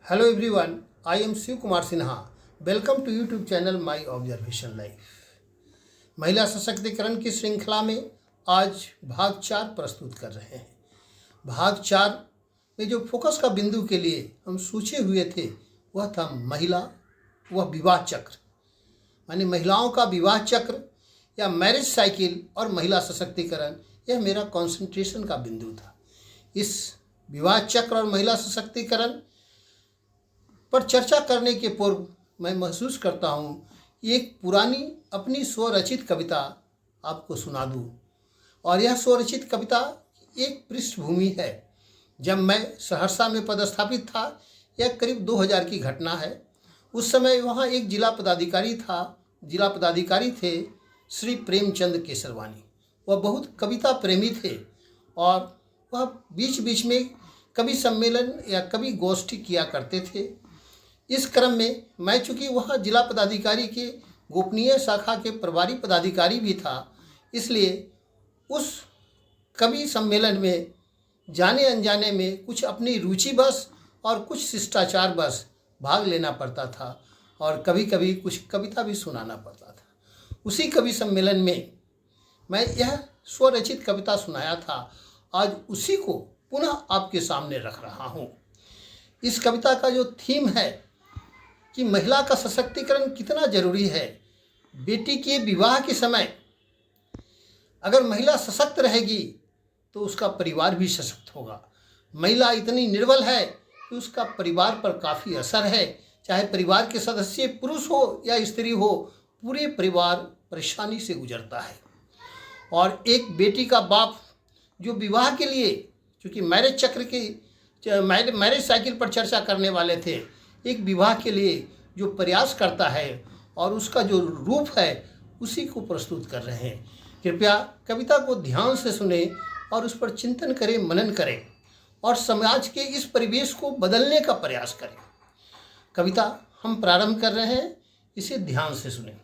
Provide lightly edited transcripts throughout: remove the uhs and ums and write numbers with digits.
Hello everyone, I am Shiv Kumar Sinha. Welcome to YouTube channel My Observation Life. महिला सशक्तिकरण की श्रृंखला में आज भाग 4 प्रस्तुत कर रहे हैं। भाग 4 में जो फोकस का बिंदु के लिए हम सोचे हुए थे वह था वह विवाह चक्र, माने महिलाओं का विवाह चक्र या मैरिज साइकिल और महिला सशक्तिकरण, यह मेरा कंसंट्रेशन का बिंदु था। इस विवाह चक्र और महिला सशक्तिकरण पर चर्चा करने के पूर्व मैं महसूस करता हूँ एक पुरानी अपनी स्वरचित कविता आपको सुना दूँ। और यह स्वरचित कविता एक पृष्ठभूमि है। जब मैं सहरसा में पदस्थापित था, यह करीब 2000 की घटना है। उस समय वहाँ एक जिला पदाधिकारी थे श्री प्रेमचंद केसरवानी। वह बहुत कविता प्रेमी थे और वह बीच बीच में कवि सम्मेलन या कवि गोष्ठी किया करते थे। इस क्रम में मैं चूँकि वहाँ जिला पदाधिकारी के गोपनीय शाखा के प्रभारी पदाधिकारी भी था, इसलिए उस कवि सम्मेलन में जाने अनजाने में कुछ अपनी रुचि बस और कुछ शिष्टाचार बस भाग लेना पड़ता था और कभी कभी कुछ कविता भी सुनाना पड़ता था। उसी कवि सम्मेलन में मैं यह स्वरचित कविता सुनाया था। आज उसी को पुनः आपके सामने रख रहा हूँ। इस कविता का जो थीम है कि महिला का सशक्तिकरण कितना जरूरी है। बेटी के विवाह के समय अगर महिला सशक्त रहेगी तो उसका परिवार भी सशक्त होगा। महिला इतनी निर्बल है कि उसका परिवार पर काफ़ी असर है। चाहे परिवार के सदस्य पुरुष हो या स्त्री हो, पूरे परिवार परेशानी से गुजरता है। और एक बेटी का बाप जो विवाह के लिए, चूँकि मैरिज चक्र की मैरिज साइकिल पर चर्चा करने वाले थे, एक विवाह के लिए जो प्रयास करता है और उसका जो रूप है उसी को प्रस्तुत कर रहे हैं। कृपया कविता को ध्यान से सुने और उस पर चिंतन करें, मनन करें और समाज के इस परिवेश को बदलने का प्रयास करें। कविता हम प्रारंभ कर रहे हैं, इसे ध्यान से सुने।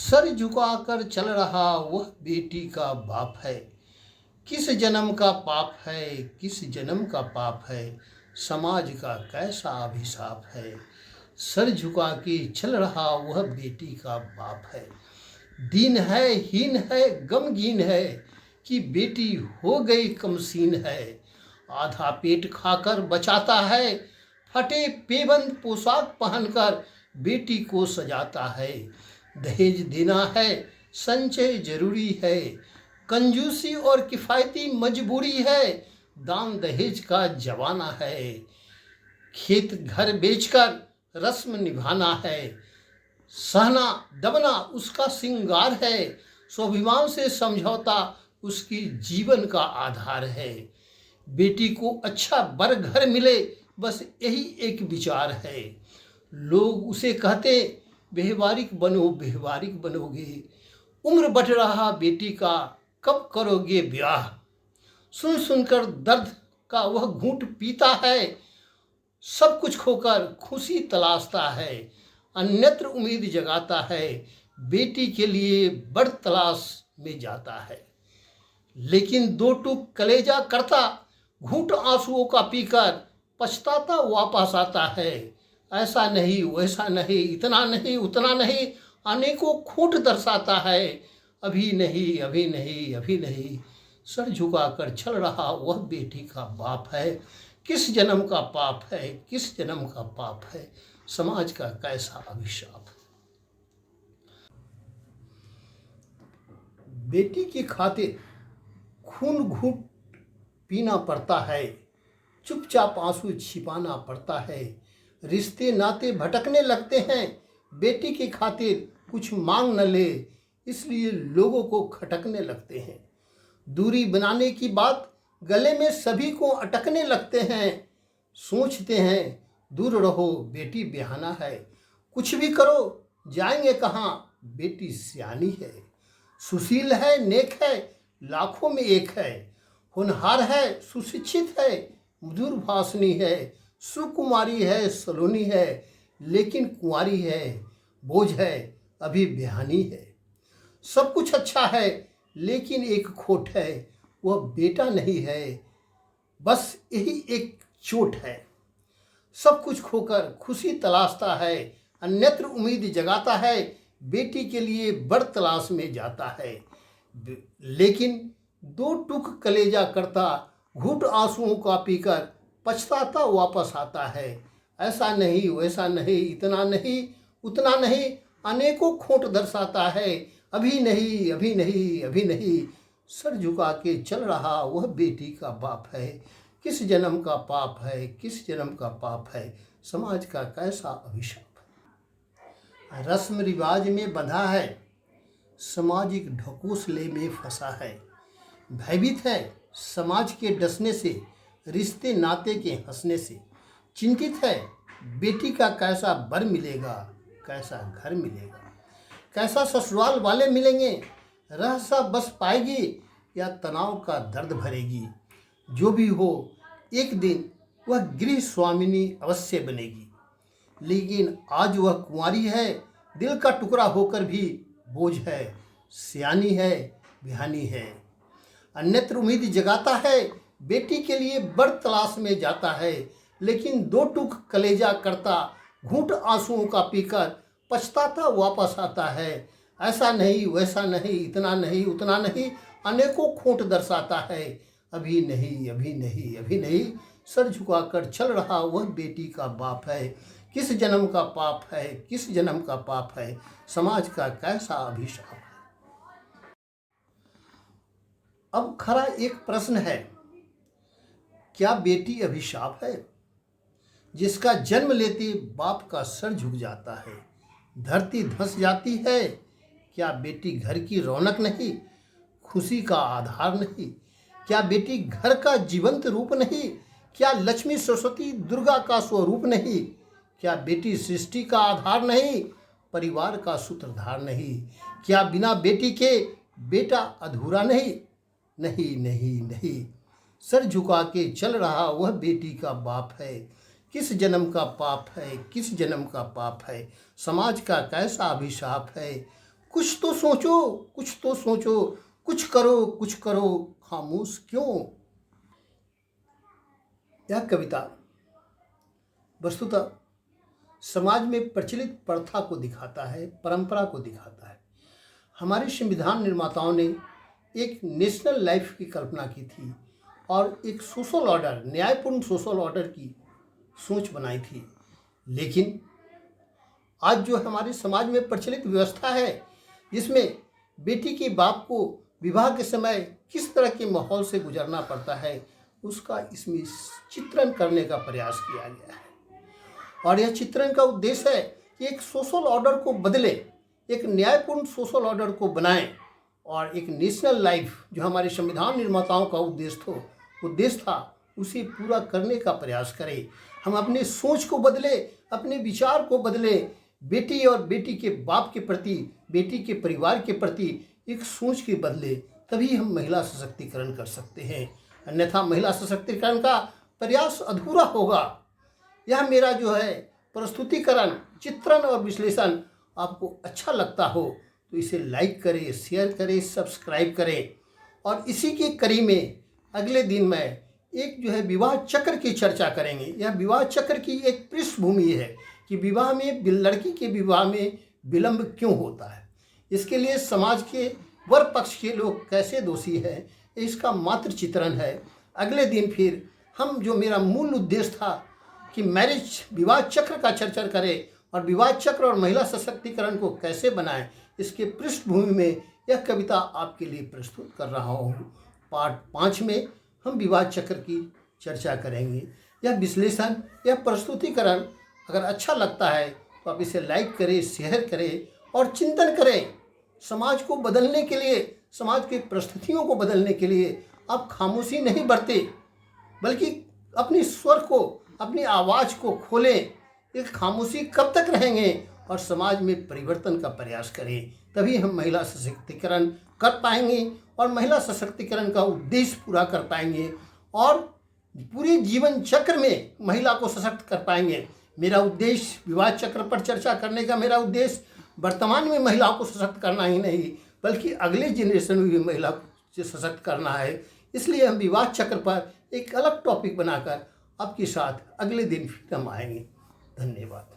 सर झुकाकर चल रहा वह बेटी का बाप है, किस जन्म का पाप है, किस जन्म का पाप है, समाज का कैसा अभिशाप है। सर झुका के चल रहा वह बेटी का बाप है, दीन है, हीन है, गमगीन है कि बेटी हो गई कमसीन है। आधा पेट खाकर बचाता है, फटे पेबंद पोशाक पहनकर बेटी को सजाता है। दहेज देना है, संचय जरूरी है, कंजूसी और किफ़ायती मजबूरी है। दान दहेज का जमाना है, खेत घर बेचकर रस्म निभाना है। सहना दबना उसका श्रृंगार है, स्वाभिमान से समझौता उसकी जीवन का आधार है। बेटी को अच्छा बर घर मिले, बस यही एक विचार है। लोग उसे कहते व्यवहारिक बनोगे। उम्र बढ़ रहा बेटी का, कब करोगे ब्याह। सुन सुनकर दर्द का वह घूंट पीता है, सब कुछ खोकर खुशी तलाशता है। अन्यत्र उम्मीद जगाता है, बेटी के लिए बड़ तलाश में जाता है। लेकिन दो टूक कलेजा करता, घूंट आंसुओं का पीकर पछताता वापस आता है। ऐसा नहीं, वैसा नहीं, इतना नहीं, उतना नहीं, अनेकों खोट दर्शाता है। अभी नहीं, अभी नहीं, अभी नहीं। सर झुकाकर चल रहा वह बेटी का बाप है, किस जन्म का पाप है, किस जन्म का पाप है, समाज का कैसा अभिशाप। बेटी की खातिर खून घूंट पीना पड़ता है, चुपचाप आंसू छिपाना पड़ता है। रिश्ते नाते भटकने लगते हैं, बेटी की खातिर कुछ मांग न ले, इसलिए लोगों को खटकने लगते हैं। दूरी बनाने की बात गले में सभी को अटकने लगते हैं। सोचते हैं दूर रहो, बेटी ब्याहना है। कुछ भी करो, जाएंगे कहाँ, बेटी सियानी है। सुशील है, नेक है, लाखों में एक है। होनहार है, सुशिक्षित है, मधुर भाषणी है। सुकुमारी है, सलोनी है, लेकिन कुंवारी है। बोझ है, अभी ब्याहनी है। सब कुछ अच्छा है, लेकिन एक खोट है, वह बेटा नहीं है। बस यही एक चोट है। सब कुछ खोकर खुशी तलाशता है, अन्यत्र उम्मीद जगाता है, बेटी के लिए बड़ तलाश में जाता है। लेकिन दो टुक कलेजा करता, घूंट आंसुओं का पीकर पछताता वापस आता है। ऐसा नहीं, वैसा नहीं, इतना नहीं, उतना नहीं, अनेकों खोट दर्शाता है। अभी नहीं, अभी नहीं, अभी नहीं, सर झुका के चल रहा वह बेटी का बाप है। किस जन्म का पाप है, किस जन्म का पाप है, समाज का कैसा अभिशाप है। रस्म रिवाज में बंधा है, सामाजिक ढकोसले में फंसा है। भयभीत है समाज के डसने से, रिश्ते नाते के हंसने से। चिंतित है बेटी का कैसा बर मिलेगा, कैसा घर मिलेगा, कैसा ससुराल वाले मिलेंगे, रह सा बस पाएगी या तनाव का दर्द भरेगी। जो भी हो एक दिन वह गृह स्वामिनी अवश्य बनेगी। लेकिन आज वह कुंवारी है, दिल का टुकड़ा होकर भी बोझ है, सियानी है, बिहानी है। अन्यत्र उम्मीद जगाता है, बेटी के लिए बड़ तलाश में जाता है। लेकिन दो टुक कलेजा करता, घूंट आंसुओं का पीकर पछताता वापस आता है। ऐसा नहीं, वैसा नहीं, इतना नहीं, उतना नहीं, अनेकों खोट दर्शाता है। अभी नहीं, अभी नहीं, अभी नहीं, सर झुकाकर चल रहा वह बेटी का बाप है। किस जन्म का पाप है, किस जन्म का पाप है, समाज का कैसा अभिशाप है। अब खरा एक प्रश्न है, क्या बेटी अभिशाप है? जिसका जन्म लेते बाप का सर झुक जाता है, धरती धंस जाती है। क्या बेटी घर की रौनक नहीं, खुशी का आधार नहीं? क्या बेटी घर का जीवंत रूप नहीं? क्या लक्ष्मी सरस्वती दुर्गा का स्वरूप नहीं? क्या बेटी सृष्टि का आधार नहीं, परिवार का सूत्रधार नहीं? क्या बिना बेटी के बेटा अधूरा नहीं? नहीं, नहीं, नहीं, सर झुका के चल रहा वह बेटी का बाप है। किस जन्म का पाप है, किस जन्म का पाप है, समाज का कैसा अभिशाप है। कुछ तो सोचो, कुछ तो सोचो, कुछ करो, कुछ करो, खामोश क्यों। यह कविता वस्तुतः समाज में प्रचलित प्रथा को दिखाता है, परंपरा को दिखाता है। हमारे संविधान निर्माताओं ने एक नेशनल लाइफ की कल्पना की थी और एक सोशल ऑर्डर, न्यायपूर्ण सोशल ऑर्डर की सोच बनाई थी। लेकिन आज जो हमारे समाज में प्रचलित व्यवस्था है, जिसमें बेटी के बाप को विवाह के समय किस तरह के माहौल से गुजरना पड़ता है, उसका इसमें चित्रण करने का प्रयास किया गया है। और यह चित्रण का उद्देश्य है कि एक सोशल ऑर्डर को बदले, एक न्यायपूर्ण सोशल ऑर्डर को बनाएं और एक नेशनल लाइफ जो हमारे संविधान निर्माताओं का उद्देश्य था, उसे पूरा करने का प्रयास करें। हम अपने सोच को बदले, अपने विचार को बदले, बेटी और बेटी के बाप के प्रति, बेटी के परिवार के प्रति एक सोच के बदले, तभी हम महिला सशक्तिकरण कर सकते हैं। अन्यथा महिला सशक्तिकरण का प्रयास अधूरा होगा। यह मेरा जो है प्रस्तुतिकरण, चित्रण और विश्लेषण आपको अच्छा लगता हो तो इसे लाइक करें, शेयर करें, सब्सक्राइब करें। और इसी के कड़ी में अगले दिन मैं एक जो है विवाह चक्र की चर्चा करेंगे। यह विवाह चक्र की एक पृष्ठभूमि है कि विवाह में, लड़की के विवाह में विलंब क्यों होता है, इसके लिए समाज के वर पक्ष के लोग कैसे दोषी हैं, इसका मात्र चित्रण है। अगले दिन फिर हम, जो मेरा मूल उद्देश्य था कि मैरिज विवाह चक्र का चर्चा करें और विवाह चक्र और महिला सशक्तिकरण को कैसे बनाएं, इसके पृष्ठभूमि में यह कविता आपके लिए प्रस्तुत कर रहा हूँ। पार्ट 5 में हम विवाह चक्र की चर्चा करेंगे। यह विश्लेषण, यह प्रस्तुतिकरण अगर अच्छा लगता है तो आप इसे लाइक करें, शेयर करें और चिंतन करें। समाज को बदलने के लिए, समाज की परिस्थितियों को बदलने के लिए आप खामोशी नहीं बरते, बल्कि अपनी स्वर को, अपनी आवाज़ को खोलें। एक खामोशी कब तक रहेंगे और समाज में परिवर्तन का प्रयास करें, तभी हम महिला सशक्तिकरण कर पाएंगे और महिला सशक्तिकरण का उद्देश्य पूरा कर पाएंगे और पूरे जीवन चक्र में महिला को सशक्त कर पाएंगे। मेरा उद्देश्य विवाह चक्र पर चर्चा करने का, मेरा उद्देश्य वर्तमान में महिलाओं को सशक्त करना ही नहीं, बल्कि अगले जनरेशन में भी महिला को सशक्त करना है। इसलिए हम विवाह चक्र पर एक अलग टॉपिक बनाकर आपके साथ अगले दिन फिर हम आएंगे। धन्यवाद।